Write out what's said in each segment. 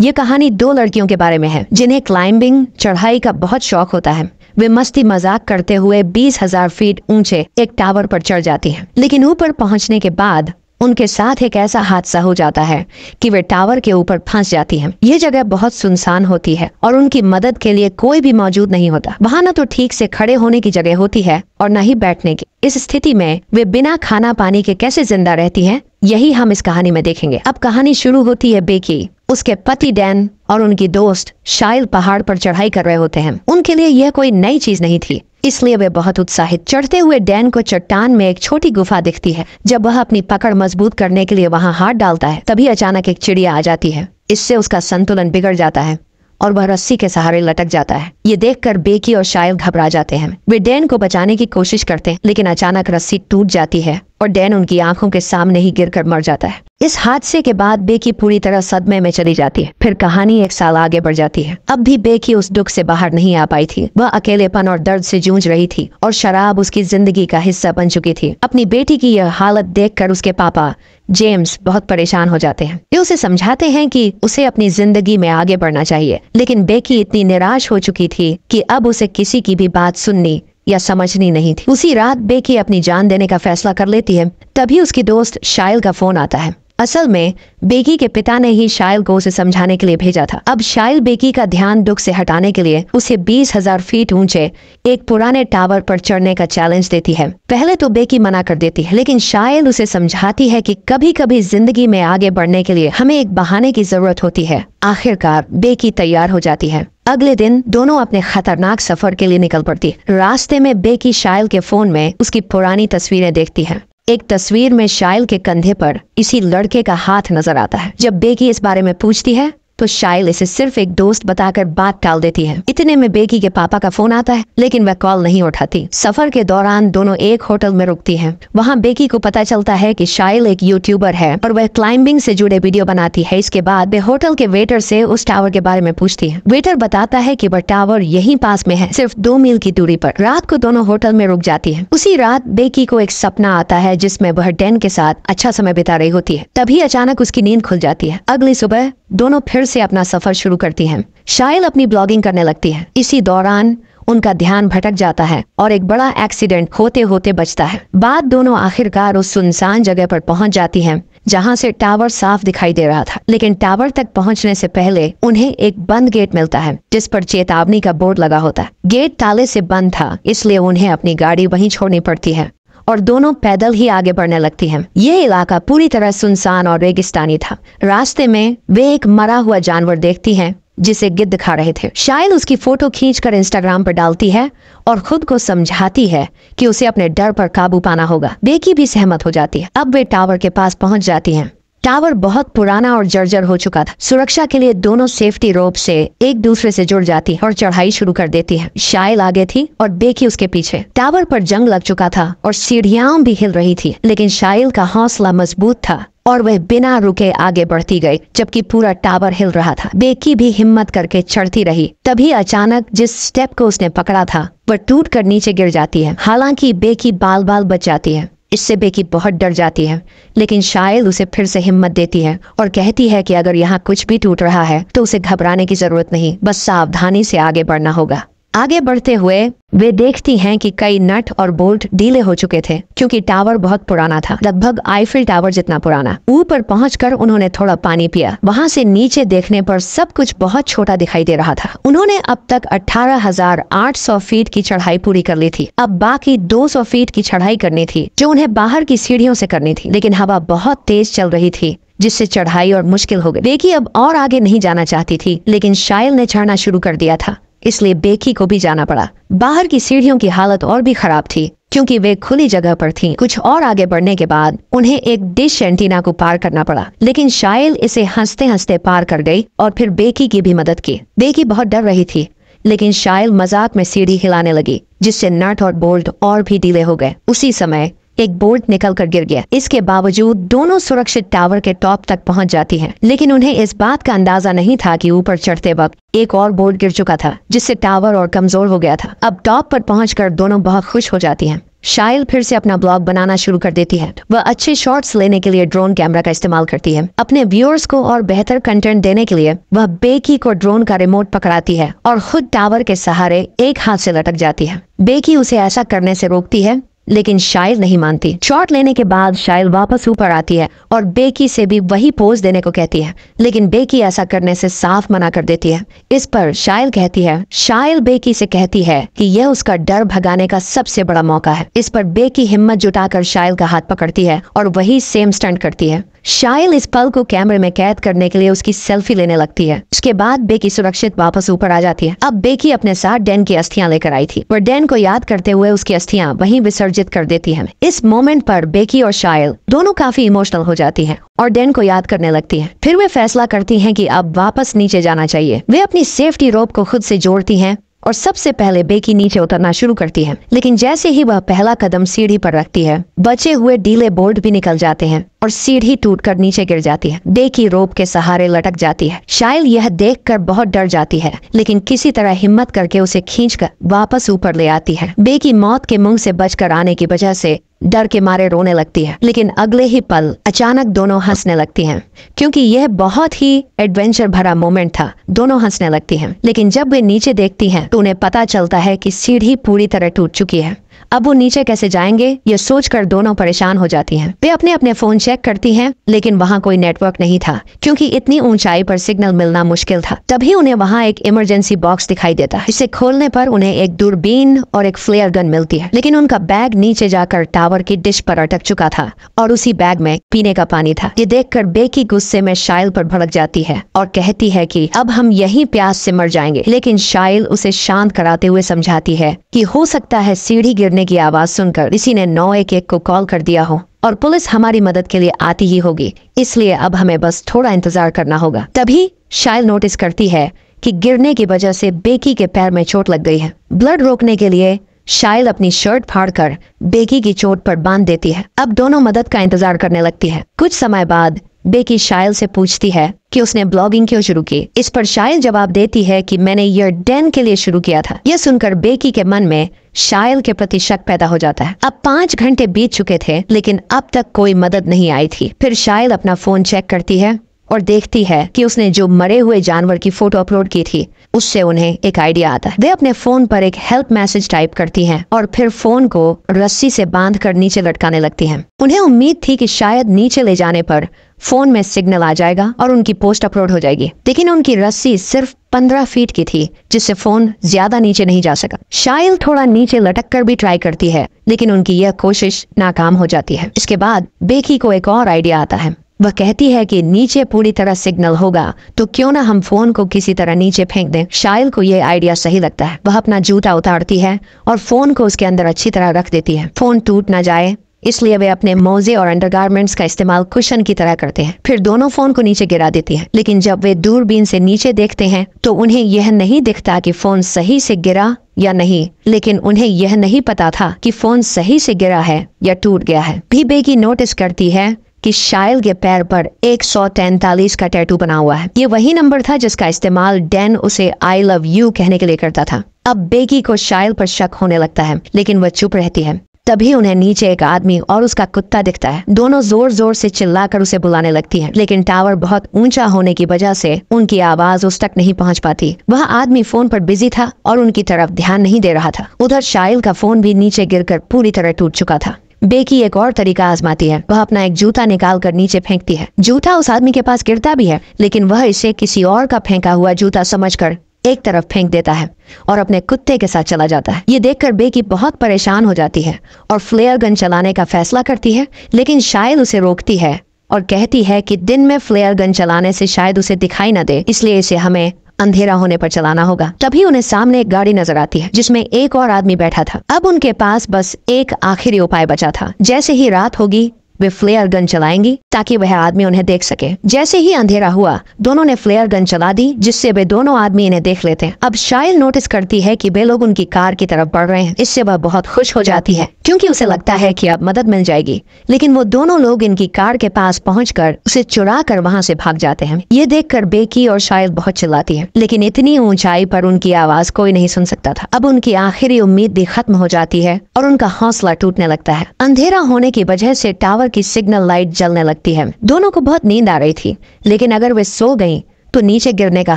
ये कहानी दो लड़कियों के बारे में है जिन्हें क्लाइंबिंग चढ़ाई का बहुत शौक होता है। वे मस्ती मजाक करते हुए 20,000 फीट ऊंचे एक टावर पर चढ़ जाती हैं। लेकिन ऊपर पहुंचने के बाद उनके साथ एक ऐसा हादसा हो जाता है कि वे टावर के ऊपर फंस जाती हैं। यह जगह बहुत सुनसान होती है और उनकी मदद के लिए कोई भी मौजूद नहीं होता। वहाँ न तो ठीक से खड़े होने की जगह होती है और न ही बैठने की। इस स्थिति में वे बिना खाना पानी के कैसे जिंदा रहती हैं, यही हम इस कहानी में देखेंगे। अब कहानी शुरू होती है बेकी, उसके पति डैन और उनकी दोस्त शाइल पहाड़ पर चढ़ाई कर रहे होते हैं। उनके लिए यह कोई नई चीज नहीं थी, इसलिए वे बहुत उत्साहित। चढ़ते हुए डैन को चट्टान में एक छोटी गुफा दिखती है। जब वह अपनी पकड़ मजबूत करने के लिए वहां हाथ डालता है, तभी अचानक एक चिड़िया आ जाती है। इससे उसका संतुलन बिगड़ जाता है और वह रस्सी के सहारे लटक जाता है। ये देखकर बेकी और शाइल घबरा जाते हैं। वे डैन को बचाने की कोशिश करते हैं, लेकिन अचानक रस्सी टूट जाती है और डैन उनकी आंखों के सामने ही गिरकर मर जाता है। इस हादसे के बाद बेकी पूरी तरह सदमे में चली जाती है। फिर कहानी एक साल आगे बढ़ जाती है। अब भी बेकी उस दुख से बाहर नहीं आ पाई थी। वह अकेलेपन और दर्द से जूझ रही थी और शराब उसकी जिंदगी का हिस्सा बन चुकी थी। अपनी बेटी की यह हालत देखकर उसके पापा जेम्स बहुत परेशान हो जाते हैं। वे उसे समझाते हैं कि उसे अपनी जिंदगी में आगे बढ़ना चाहिए, लेकिन बेकी इतनी निराश हो चुकी थी कि अब उसे किसी की भी बात सुननी या समझनी नहीं थी। उसी रात बेकी अपनी जान देने का फैसला कर लेती है। तभी उसकी दोस्त शाइल का फोन आता है। असल में बेकी के पिता ने ही शाइल को उसे समझाने के लिए भेजा था। अब शाइल बेकी का ध्यान दुख से हटाने के लिए उसे 20,000 फीट ऊंचे एक पुराने टावर पर चढ़ने का चैलेंज देती है। पहले तो बेकी मना कर देती है, लेकिन शाइल उसे समझाती है कि कभी कभी जिंदगी में आगे बढ़ने के लिए हमें एक बहाने की जरूरत होती है। आखिरकार बेकी तैयार हो जाती है। अगले दिन दोनों अपने खतरनाक सफर के लिए निकल पड़ती। रास्ते में बेकी शाइल के फोन में उसकी पुरानी तस्वीरें देखती है। एक तस्वीर में शाइल के कंधे पर इसी लड़के का हाथ नजर आता है। जब बेकी इस बारे में पूछती है तो शाइल इसे सिर्फ एक दोस्त बताकर बात टाल देती है। इतने में बेकी के पापा का फोन आता है, लेकिन वह कॉल नहीं उठाती। सफर के दौरान दोनों एक होटल में रुकती हैं। वहां बेकी को पता चलता है कि शाइल एक यूट्यूबर है और वह क्लाइंबिंग से जुड़े वीडियो बनाती है। इसके बाद वे होटल के वेटर से उस टावर के बारे में पूछती है। वेटर बताता है कि वह टावर यहीं पास में है, सिर्फ 2 मील की दूरी पर। रात को दोनों होटल में रुक जाती है। उसी रात बेकी को एक सपना आता है जिसमें वह डैन के साथ अच्छा समय बिता रही होती है। तभी अचानक उसकी नींद खुल जाती है। अगली सुबह दोनों फिर से अपना सफर शुरू करती हैं। शाइल अपनी ब्लॉगिंग करने लगती है। इसी दौरान उनका ध्यान भटक जाता है और एक बड़ा एक्सीडेंट होते होते बचता है। बाद दोनों आखिरकार उस सुनसान जगह पर पहुंच जाती हैं जहां से टावर साफ दिखाई दे रहा था। लेकिन टावर तक पहुंचने से पहले उन्हें एक बंद गेट मिलता है जिस पर चेतावनी का बोर्ड लगा होता है। गेट ताले से बंद था, इसलिए उन्हें अपनी गाड़ी वहीं छोड़नी पड़ती है और दोनों पैदल ही आगे बढ़ने लगती हैं। यह इलाका पूरी तरह सुनसान और रेगिस्तानी था। रास्ते में वे एक मरा हुआ जानवर देखती हैं जिसे गिद्ध खा रहे थे। शाइल उसकी फोटो खींचकर इंस्टाग्राम पर डालती है और खुद को समझाती है कि उसे अपने डर पर काबू पाना होगा। बेकी भी सहमत हो जाती है। अब वे टावर के पास पहुंच जाती हैं। टावर बहुत पुराना और जर्जर हो चुका था। सुरक्षा के लिए दोनों सेफ्टी रोप से एक दूसरे से जुड़ जाती और चढ़ाई शुरू कर देती है। शाइल आगे थी और बेकी उसके पीछे। टावर पर जंग लग चुका था और सीढ़ियां भी हिल रही थी, लेकिन शाइल का हौसला मजबूत था और वह बिना रुके आगे बढ़ती गई जबकि पूरा टावर हिल रहा था। बेकी भी हिम्मत करके चढ़ती रही। तभी अचानक जिस स्टेप को उसने पकड़ा था वह टूट कर नीचे गिर जाती है। हालांकि बेकी बाल बाल बच जाती है। इससे बेकी बहुत डर जाती है, लेकिन शाइल उसे फिर से हिम्मत देती है और कहती है कि अगर यहाँ कुछ भी टूट रहा है तो उसे घबराने की जरूरत नहीं, बस सावधानी से आगे बढ़ना होगा। आगे बढ़ते हुए वे देखती हैं कि कई नट और बोल्ट ढीले हो चुके थे क्योंकि टावर बहुत पुराना था, लगभग आईफिल टावर जितना पुराना। ऊपर पहुंचकर उन्होंने थोड़ा पानी पिया। वहां से नीचे देखने पर सब कुछ बहुत छोटा दिखाई दे रहा था। उन्होंने अब तक 18,800 फीट की चढ़ाई पूरी कर ली थी। अब बाकी 200 फीट की चढ़ाई करनी थी जो उन्हें बाहर की सीढ़ियों से करनी थी, लेकिन हवा बहुत तेज चल रही थी जिससे चढ़ाई और मुश्किल हो गई। बेकी अब और आगे नहीं जाना चाहती थी, लेकिन शाइल ने चढ़ना शुरू कर दिया था, इसलिए बेकी को भी जाना पड़ा। बाहर की सीढ़ियों की हालत और भी खराब थी क्योंकि वे खुली जगह पर थीं। कुछ और आगे बढ़ने के बाद उन्हें एक डिश एंटीना को पार करना पड़ा, लेकिन शाइल इसे हंसते हंसते पार कर गई और फिर बेकी की भी मदद की। बेकी बहुत डर रही थी, लेकिन शाइल मजाक में सीढ़ी हिलाने लगी जिससे नट और बोल्ट और भी ढीले हो गए। उसी समय एक बोल्ट निकल कर गिर गया। इसके बावजूद दोनों सुरक्षित टावर के टॉप तक पहुंच जाती हैं, लेकिन उन्हें इस बात का अंदाजा नहीं था कि ऊपर चढ़ते वक्त एक और बोल्ट गिर चुका था जिससे टावर और कमजोर हो गया था। अब टॉप पर पहुंचकर दोनों बहुत खुश हो जाती हैं। शाइल फिर से अपना ब्लॉग बनाना शुरू कर देती है। वह अच्छे शॉट्स लेने के लिए ड्रोन कैमरा का इस्तेमाल करती है। अपने व्यूअर्स को और बेहतर कंटेंट देने के लिए वह बेकी को ड्रोन का रिमोट पकड़ाती है और खुद टावर के सहारे एक हाथ से लटक जाती है। बेकी उसे ऐसा करने से रोकती है, लेकिन शाइल नहीं मानती। शॉट लेने के बाद शाइल वापस ऊपर आती है और बेकी से भी वही पोज देने को कहती है, लेकिन बेकी ऐसा करने से साफ मना कर देती है। इस पर शाइल बेकी से कहती है कि यह उसका डर भगाने का सबसे बड़ा मौका है। इस पर बेकी हिम्मत जुटाकर शाइल का हाथ पकड़ती है और वही सेम स्टंट करती है। शाइल इस पल को कैमरे में कैद करने के लिए उसकी सेल्फी लेने लगती है। उसके बाद बेकी सुरक्षित वापस ऊपर आ जाती है। अब बेकी अपने साथ डैन की अस्थियां लेकर आई थी। वह डैन को याद करते हुए उसकी अस्थियां वहीं विसर्जित कर देती है। इस मोमेंट पर बेकी और शाइल दोनों काफी इमोशनल हो जाती हैं और डैन को याद करने लगती हैं। फिर वे फैसला करती हैं कि अब वापस नीचे जाना चाहिए। वे अपनी सेफ्टी रोप को खुद से जोड़ती हैं और सबसे पहले बेकी नीचे उतरना शुरू करती है, लेकिन जैसे ही वह पहला कदम सीढ़ी पर रखती है, बचे हुए डीले बोर्ड भी निकल जाते हैं और सीढ़ी टूटकर नीचे गिर जाती है। बेकी रोप के सहारे लटक जाती है। शाइल यह देखकर बहुत डर जाती है, लेकिन किसी तरह हिम्मत करके उसे खींचकर वापस ऊपर ले आती है। बेकी मौत के मुंह से बचकर आने की वजह से डर के मारे रोने लगती है, लेकिन अगले ही पल अचानक दोनों हंसने लगती हैं, क्योंकि यह बहुत ही एडवेंचर भरा मोमेंट था। दोनों हंसने लगती हैं, लेकिन जब वे नीचे देखती हैं तो उन्हें पता चलता है कि सीढ़ी पूरी तरह टूट चुकी है। अब वो नीचे कैसे जाएंगे ये सोचकर दोनों परेशान हो जाती हैं। वे अपने अपने फोन चेक करती हैं, लेकिन वहाँ कोई नेटवर्क नहीं था, क्योंकि इतनी ऊंचाई पर सिग्नल मिलना मुश्किल था। तभी उन्हें वहाँ एक इमरजेंसी बॉक्स दिखाई देता है। इसे खोलने पर उन्हें एक दूरबीन और एक फ्लेयर गन मिलती है, लेकिन उनका बैग नीचे जाकर टावर की डिश पर अटक चुका था और उसी बैग में पीने का पानी था। ये देखकर बेकी गुस्से में शाइल पर भड़क जाती है और कहती है कि अब हम यहीं प्यास से मर जाएंगे, लेकिन शाइल उसे शांत कराते हुए समझाती है कि हो सकता है सीढ़ी गिरने की आवाज सुनकर किसी ने 911 को कॉल कर दिया हो और पुलिस हमारी मदद के लिए आती ही होगी, इसलिए अब हमें बस थोड़ा इंतजार करना होगा। तभी शाइल नोटिस करती है कि गिरने की वजह से बेकी के पैर में चोट लग गई है। ब्लड रोकने के लिए शाइल अपनी शर्ट फाड़कर बेकी की चोट पर बांध देती है। अब दोनों मदद का इंतजार करने लगती है। कुछ समय बाद बेकी शाइल से पूछती है कि उसने ब्लॉगिंग क्यों शुरू की। इस पर शाइल जवाब देती है कि मैंने यह डैन के लिए शुरू किया था। यह सुनकर बेकी के मन में शाइल के प्रति शक पैदा हो जाता है। अब 5 घंटे बीत चुके थे, लेकिन अब तक कोई मदद नहीं आई थी। फिर शाइल अपना फोन चेक करती है और देखती है कि उसने जो मरे हुए जानवर की फोटो अपलोड की थी, उससे उन्हें एक आइडिया आता है। वे अपने फोन पर एक हेल्प मैसेज टाइप करती हैं और फिर फोन को रस्सी से बांधकर नीचे लटकाने लगती हैं। उन्हें उम्मीद थी कि शायद नीचे ले जाने पर फोन में सिग्नल आ जाएगा और उनकी पोस्ट अपलोड हो जाएगी, लेकिन उनकी रस्सी सिर्फ 15 फीट की थी, जिससे फोन ज्यादा नीचे नहीं जा सका। शाइल थोड़ा नीचे लटक कर भी ट्राई करती है, लेकिन उनकी यह कोशिश नाकाम हो जाती है। इसके बाद बेकी को एक और आइडिया आता है। वह कहती है कि नीचे पूरी तरह सिग्नल होगा, तो क्यों ना हम फोन को किसी तरह नीचे फेंक दें। शाइल को यह आइडिया सही लगता है। वह अपना जूता उतारती है और फोन को उसके अंदर अच्छी तरह रख देती है। फोन टूट ना जाए इसलिए वे अपने मोजे और अंडरगारमेंट्स का इस्तेमाल कुशन की तरह करते हैं। फिर दोनों फोन को नीचे गिरा देती हैं, लेकिन जब वे दूरबीन से नीचे देखते हैं तो उन्हें यह नहीं दिखता कि फोन सही से गिरा या नहीं, लेकिन उन्हें यह नहीं पता था कि फोन सही से गिरा है या टूट गया है। भी बेकी नोटिस करती है कि शाइल के पैर पर 143 का टैटू बना हुआ है। ये वही नंबर था जिसका इस्तेमाल डैन उसे आई लव यू कहने के लिए करता था। अब बेकी को शाइल पर शक होने लगता है, लेकिन वह चुप रहती है। तभी उन्हें नीचे एक आदमी और उसका कुत्ता दिखता है। दोनों जोर जोर से चिल्लाकर उसे बुलाने लगती हैं, लेकिन टावर बहुत ऊंचा होने की वजह से उनकी आवाज उस तक नहीं पहुंच पाती। वह आदमी फोन पर बिजी था और उनकी तरफ ध्यान नहीं दे रहा था। उधर शाइल का फोन भी नीचे गिरकर पूरी तरह टूट चुका था। बेकी एक और तरीका आजमाती है। वह अपना एक जूता निकाल कर नीचे फेंकती है। जूता उस आदमी के पास गिरता भी है, लेकिन वह इसे किसी और का फेंका हुआ जूता समझकर एक तरफ फेंक देता है और अपने कुत्ते के साथ चला जाता है। ये देखकर बेकी बहुत परेशान हो जाती है और फ्लेयर गन चलाने का फैसला करती है, लेकिन शायद उसे रोकती है और कहती है कि दिन में फ्लेयर गन चलाने से शायद उसे दिखाई न दे, इसलिए इसे हमें अंधेरा होने पर चलाना होगा। तभी उन्हें सामने एक गाड़ी नजर आती है जिसमें एक और आदमी बैठा था। अब उनके पास बस एक आखिरी उपाय बचा था। जैसे ही रात होगी वे फ्लेयर गन चलाएंगी ताकि वह आदमी उन्हें देख सके। जैसे ही अंधेरा हुआ दोनों ने फ्लेयर गन चला दी, जिससे वे दोनों आदमी इन्हें देख लेते हैं। अब शाइल नोटिस करती है कि वे लोग उनकी कार की तरफ बढ़ रहे हैं। इससे वह बहुत खुश हो जाती है क्योंकि उसे लगता है कि अब मदद मिल जाएगी। लेकिन वो दोनों लोग इनकी कार के पास पहुंचकर उसे चुरा कर वहाँ से भाग जाते हैं। ये देखकर बेकी और शाइल बहुत चिल्लाती है, लेकिन इतनी ऊंचाई पर उनकी आवाज कोई नहीं सुन सकता था। अब उनकी आखिरी उम्मीद भी खत्म हो जाती है और उनका हौसला टूटने लगता है। अंधेरा होने की वजह से टावर की सिग्नल लाइट जलने लगती है। दोनों को बहुत नींद आ रही थी, लेकिन अगर वे सो गईं तो नीचे गिरने का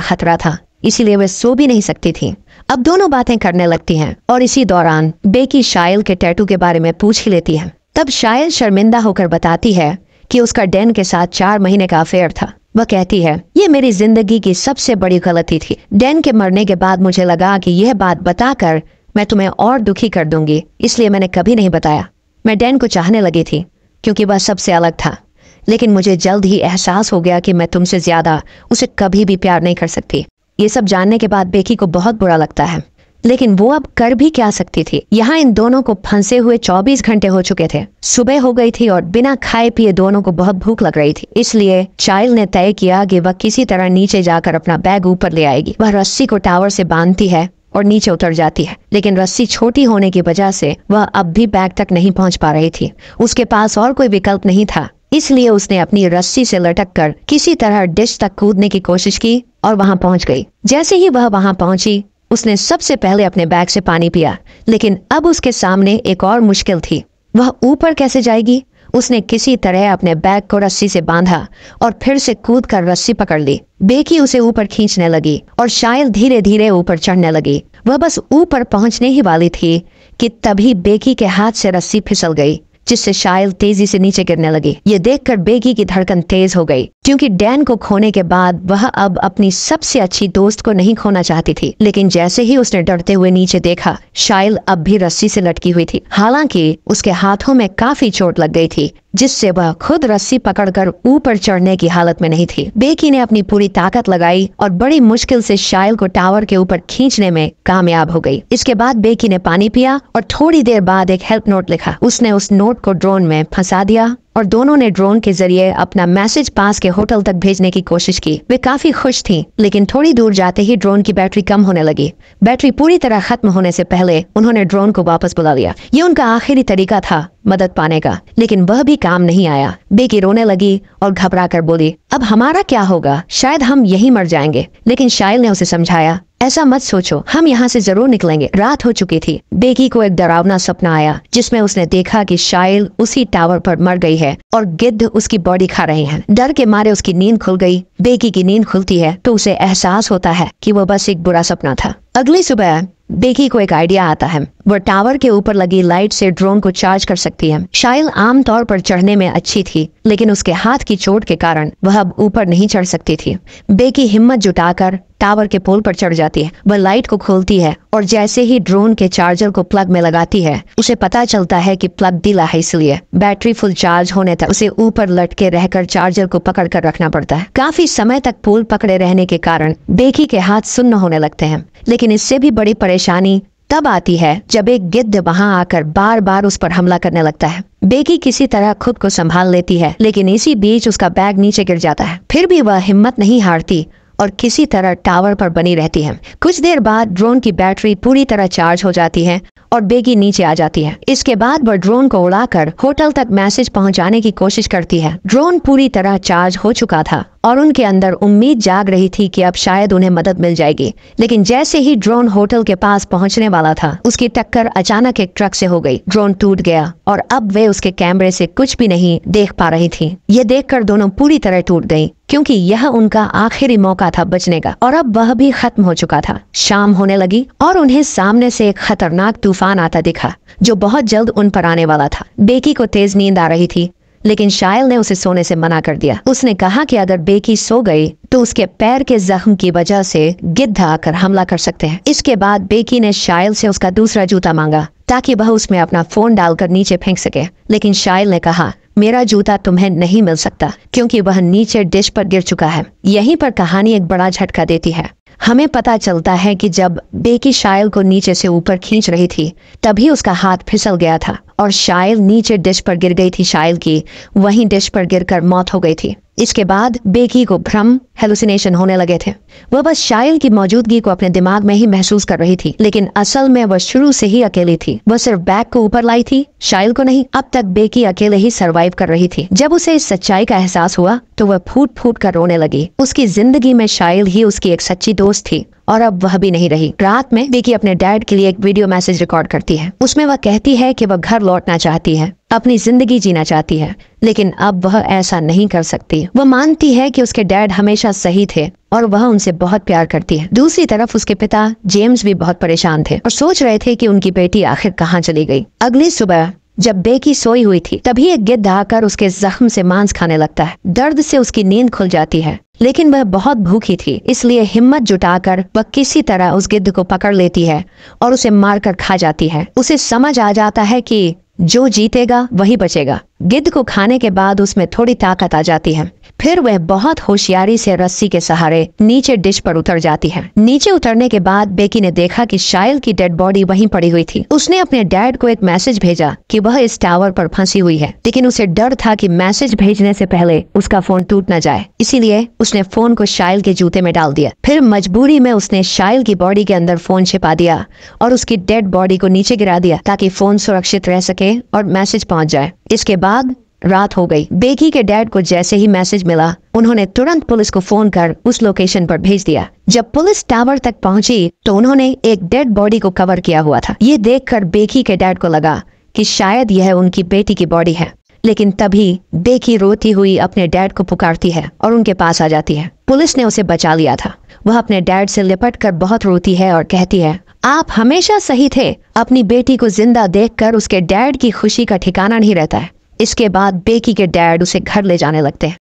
खतरा था, इसीलिए वे सो भी नहीं सकती थी। अब दोनों बातें करने लगती हैं और इसी दौरान बेकी शाइल के टैटू के बारे में पूछ ही लेती है। तब शाइल शर्मिंदा होकर बताती है कि उसका डैन के साथ 4 महीने का अफेयर था। वह कहती है, ये मेरी जिंदगी की सबसे बड़ी गलती थी। डैन के मरने के बाद मुझे लगा कि यह बात बताकर मैं तुम्हें और दुखी कर दूंगी, इसलिए मैंने कभी नहीं बताया। मैं डैन को चाहने लगी थी क्योंकि वह सबसे अलग था, लेकिन मुझे जल्द ही एहसास हो गया कि मैं तुमसे ज्यादा उसे कभी भी प्यार नहीं कर सकती। ये सब जानने के बाद बेकी को बहुत बुरा लगता है, लेकिन वो अब कर भी क्या सकती थी। यहाँ इन दोनों को फंसे हुए 24 घंटे हो चुके थे। सुबह हो गई थी और बिना खाए पिए दोनों को बहुत भूख लग रही थी। इसलिए शाइल ने तय किया कि वह किसी तरह नीचे जाकर अपना बैग ऊपर ले आएगी। वह रस्सी को टावर से बांधती है और नीचे उतर जाती है, लेकिन रस्सी छोटी होने की वजह से वह अब भी बैग तक नहीं पहुंच पा रही थी। उसके पास और कोई विकल्प नहीं था, इसलिए उसने अपनी रस्सी से लटककर किसी तरह डिश तक कूदने की कोशिश की और वहां पहुंच गई। जैसे ही वह वहां पहुंची उसने सबसे पहले अपने बैग से पानी पिया, लेकिन अब उसके सामने एक और मुश्किल थी। वह ऊपर कैसे जाएगी? उसने किसी तरह अपने बैग को रस्सी से बांधा और फिर से कूदकर रस्सी पकड़ ली। बेकी उसे ऊपर खींचने लगी और शाइल धीरे धीरे ऊपर चढ़ने लगी। वह बस ऊपर पहुंचने ही वाली थी कि तभी बेकी के हाथ से रस्सी फिसल गई, जिससे शाइल तेजी से नीचे गिरने लगी। ये देखकर बेकी की धड़कन तेज हो गई, क्योंकि डैन को खोने के बाद वह अब अपनी सबसे अच्छी दोस्त को नहीं खोना चाहती थी। लेकिन जैसे ही उसने डरते हुए नीचे देखा, शाइल अब भी रस्सी से लटकी हुई थी। हालांकि उसके हाथों में काफी चोट लग गई थी, जिससे वह खुद रस्सी पकड़कर ऊपर चढ़ने की हालत में नहीं थी। बेकी ने अपनी पूरी ताकत लगाई और बड़ी मुश्किल से शाइल को टावर के ऊपर खींचने में कामयाब हो गई। इसके बाद बेकी ने पानी पिया और थोड़ी देर बाद एक हेल्प नोट लिखा। उसने उस नोट को ड्रोन में फंसा दिया और दोनों ने ड्रोन के जरिए अपना मैसेज पास के होटल तक भेजने की कोशिश की। वे काफी खुश थीं, लेकिन थोड़ी दूर जाते ही ड्रोन की बैटरी कम होने लगी। बैटरी पूरी तरह खत्म होने से पहले उन्होंने ड्रोन को वापस बुला लिया। ये उनका आखिरी तरीका था मदद पाने का, लेकिन वह भी काम नहीं आया। बेकी रोने लगी और घबरा कर बोली, अब हमारा क्या होगा? शायद हम यही मर जाएंगे। लेकिन शाइल ने उसे समझाया, ऐसा मत सोचो, हम यहाँ से जरूर निकलेंगे। रात हो चुकी थी। बेकी को एक डरावना सपना आया, जिसमें उसने देखा कि शाइल उसी टावर पर मर गई है और गिद्ध उसकी बॉडी खा रहे हैं। डर के मारे उसकी नींद खुल गई। बेकी की नींद खुलती है तो उसे एहसास होता है कि वह बस एक बुरा सपना था। अगली सुबह बेकी को एक आइडिया आता है। वह टावर के ऊपर लगी लाइट से ड्रोन को चार्ज कर सकती है। शाइल आमतौर पर चढ़ने में अच्छी थी, लेकिन उसके हाथ की चोट के कारण वह अब ऊपर नहीं चढ़ सकती थी। बेकी हिम्मत जुटाकर टावर के पोल पर चढ़ जाती है। वह लाइट को खोलती है और जैसे ही ड्रोन के चार्जर को प्लग में लगाती है, उसे पता चलता है कि प्लग ढीला है, इसलिए बैटरी फुल चार्ज होने तक उसे ऊपर लटके रहकर चार्जर को पकड़ कर रखना पड़ता है। काफी समय तक पोल पकड़े रहने के कारण बेकी के हाथ सुन्न होने लगते हैं। लेकिन इससे भी बड़ी परेशानी तब आती है जब एक गिद्ध वहां आकर बार बार उस पर हमला करने लगता है। बेकी किसी तरह खुद को संभाल लेती है, लेकिन इसी बीच उसका बैग नीचे गिर जाता है। फिर भी वह हिम्मत नहीं हारती और किसी तरह टावर पर बनी रहती है। कुछ देर बाद ड्रोन की बैटरी पूरी तरह चार्ज हो जाती है और बेकी नीचे आ जाती है। इसके बाद वह ड्रोन को उड़ाकर होटल तक मैसेज पहुंचाने की कोशिश करती है। ड्रोन पूरी तरह चार्ज हो चुका था और उनके अंदर उम्मीद जाग रही थी कि अब शायद उन्हें मदद मिल जाएगी। लेकिन जैसे ही ड्रोन होटल के पास पहुंचने वाला था, उसकी टक्कर अचानक एक ट्रक से हो गई। ड्रोन टूट गया और अब वे उसके कैमरे से कुछ भी नहीं देख पा रही थी। ये देखकर दोनों पूरी तरह टूट गईं, क्योंकि यह उनका आखिरी मौका था बचने का, और अब वह भी खत्म हो चुका था। शाम होने लगी और उन्हें सामने से एक खतरनाक तूफान आता दिखा, जो बहुत जल्द उन पर आने वाला था। बेकी को तेज नींद आ रही थी, लेकिन शाइल ने उसे सोने से मना कर दिया। उसने कहा कि अगर बेकी सो गई तो उसके पैर के जख्म की वजह से गिद्ध आकर हमला कर सकते हैं। इसके बाद बेकी ने शाइल से उसका दूसरा जूता मांगा ताकि वह उसमें अपना फोन डालकर नीचे फेंक सके। लेकिन शाइल ने कहा, मेरा जूता तुम्हें नहीं मिल सकता, क्योंकि वह नीचे डिश पर गिर चुका है। यहीं पर कहानी एक बड़ा झटका देती है। हमें पता चलता है कि जब बेकी शायल को नीचे से ऊपर खींच रही थी तभी उसका हाथ फिसल गया था और शायल नीचे डिश पर गिर गई थी। शायल की वहीं डिश पर गिरकर मौत हो गई थी। इसके बाद बेकी को भ्रम हेलुसिनेशन होने लगे थे। वह बस शायल की मौजूदगी को अपने दिमाग में ही महसूस कर रही थी, लेकिन असल में वह शुरू से ही अकेली थी। वह सिर्फ बैग को ऊपर लाई थी, शायल को नहीं। अब तक बेकी अकेले ही सरवाइव कर रही थी। जब उसे इस सच्चाई का एहसास हुआ तो वह फूट फूट कर रोने लगी। उसकी जिंदगी में शायल ही उसकी एक सच्ची दोस्त थी और अब वह भी नहीं रही। रात में बेकी अपने डैड के लिए एक वीडियो मैसेज रिकॉर्ड करती है। उसमें वह कहती है कि वह घर लौटना चाहती है, अपनी जिंदगी जीना चाहती है, लेकिन अब वह ऐसा नहीं कर सकती। वह मानती है कि उसके डैड हमेशा सही थे और वह उनसे बहुत प्यार करती है। दूसरी तरफ उसके पिता जेम्स भी बहुत परेशान थे और सोच रहे थे कि उनकी बेटी आखिर कहाँ चली गई। अगली सुबह जब बेकी सोई हुई थी तभी एक गिद्ध आकर उसके जख्म से मांस खाने लगता है। दर्द से उसकी नींद खुल जाती है, लेकिन वह बहुत भूखी थी, इसलिए हिम्मत जुटाकर वह किसी तरह उस गिद्ध को पकड़ लेती है और उसे मारकर खा जाती है। उसे समझ आ जाता है कि जो जीतेगा वही बचेगा। गिद्ध को खाने के बाद उसमें थोड़ी ताकत आ जाती है। फिर वह बहुत होशियारी से रस्सी के सहारे नीचे डिश पर उतर जाती है। नीचे उतरने के बाद बेकी ने देखा कि शायल की डेड बॉडी वहीं पड़ी हुई थी। उसने अपने डैड को एक मैसेज भेजा कि वह इस टावर पर फंसी हुई है, लेकिन उसे डर था कि मैसेज भेजने से पहले उसका फोन टूट न जाए, इसीलिए उसने फोन को शायल के जूते में डाल दिया। फिर मजबूरी में उसने शायल की बॉडी के अंदर फोन छिपा दिया और उसकी डेड बॉडी को नीचे गिरा दिया ताकि फोन सुरक्षित रह सके और मैसेज पहुंच जाए। इसके बाद रात हो गई। बेकी के डैड को जैसे ही मैसेज मिला उन्होंने तुरंत पुलिस को फोन कर उस लोकेशन पर भेज दिया। जब पुलिस टावर तक पहुंची तो उन्होंने एक डेड बॉडी को कवर किया हुआ था। ये देखकर बेकी के डैड को लगा कि शायद यह उनकी बेटी की बॉडी है, लेकिन तभी बेकी रोती हुई अपने डैड को पुकारती है और उनके पास आ जाती है। पुलिस ने उसे बचा लिया था। वह अपने डैड से लिपट कर बहुत रोती है और कहती है, आप हमेशा सही थे। अपनी बेटी को जिंदा देखकर उसके डैड की खुशी का ठिकाना नहीं रहता है। इसके बाद बेकी के डैड उसे घर ले जाने लगते हैं।